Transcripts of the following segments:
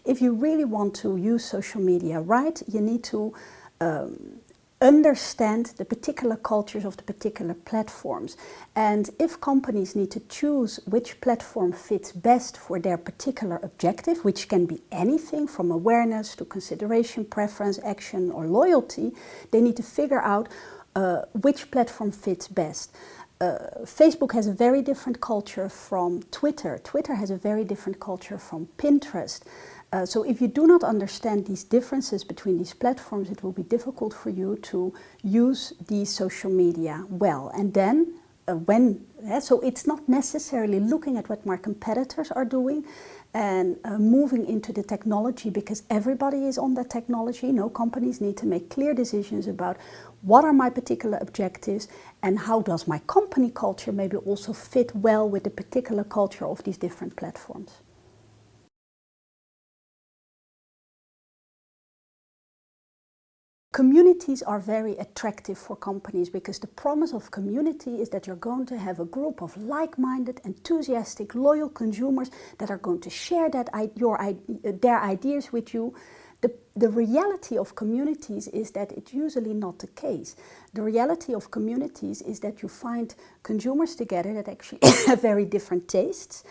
if you really want to use social media right, you need to understand the particular cultures of the particular platforms. And if companies need to choose which platform fits best for their particular objective, which can be anything from awareness to consideration, preference, action or loyalty, they need to figure out which platform fits best. Facebook has a very different culture from Twitter. Twitter has a very different culture from Pinterest. So if you do not understand these differences between these platforms, it will be difficult for you to use these social media well. And then so it's not necessarily looking at what my competitors are doing and moving into the technology, because everybody is on that technology. No, companies need to make clear decisions about what are my particular objectives and how does my company culture maybe also fit well with the particular culture of these different platforms. Communities are very attractive for companies because the promise of community is that you're going to have a group of like-minded, enthusiastic, loyal consumers that are going to share their ideas with you. The reality of communities is that it's usually not the case. The reality of communities is that you find consumers together that actually have very different tastes.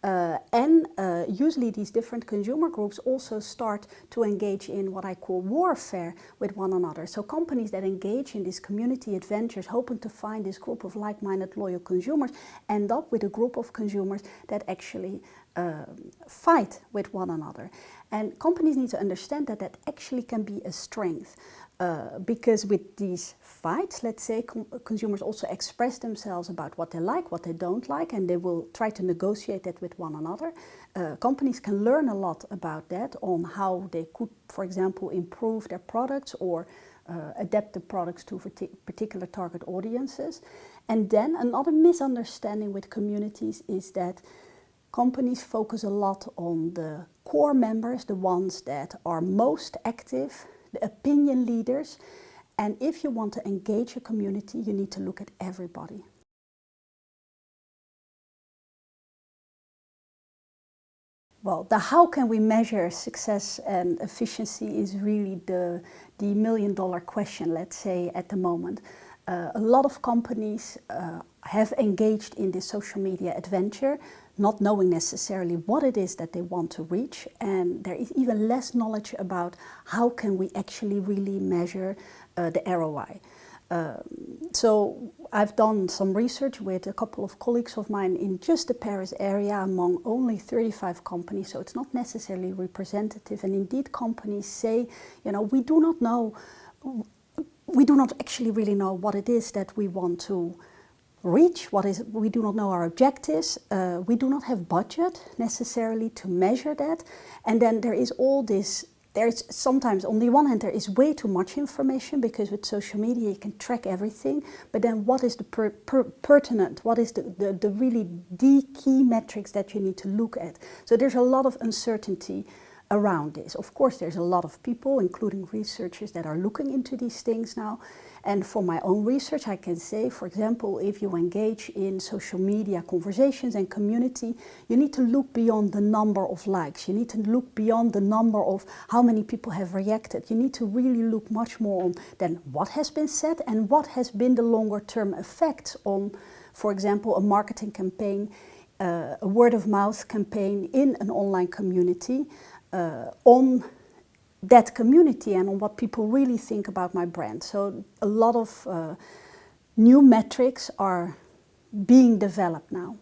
Usually these different consumer groups also start to engage in what I call warfare with one another. So companies that engage in these community adventures, hoping to find this group of like-minded, loyal consumers, end up with a group of consumers that actually fight with one another. And companies need to understand that that actually can be a strength. Because with these fights, let's say, consumers also express themselves about what they like, what they don't like, and they will try to negotiate that with one another. Companies can learn a lot about that, on how they could, for example, improve their products or adapt the products to particular target audiences. And then another misunderstanding with communities is that companies focus a lot on the core members, the ones that are most active, the opinion leaders. And if you want to engage a community, you need to look at everybody. Well, how can we measure success and efficiency is really the million-dollar question, let's say, at the moment. A lot of companies have engaged in this social media adventure, not knowing necessarily what it is that they want to reach, and there is even less knowledge about how can we actually really measure the ROI. So I've done some research with a couple of colleagues of mine in just the Paris area among only 35 companies, so it's not necessarily representative. And indeed companies say, you know, we do not actually really know what it is that we want to reach, we do not know our objectives, we do not have budget necessarily to measure that. And then there is all this, there's sometimes on the one hand there is way too much information, because with social media you can track everything, but then what is the pertinent, what is the really key metrics that you need to look at? So there's a lot of uncertainty around this. Of course, there's a lot of people, including researchers, that are looking into these things now. And for my own research, I can say, for example, if you engage in social media conversations and community, you need to look beyond the number of likes. You need to look beyond the number of how many people have reacted. You need to really look much more on then what has been said and what has been the longer term effects on, for example, a marketing campaign, a word of mouth campaign in an online community, on that community and on what people really think about my brand. So a lot of new metrics are being developed now.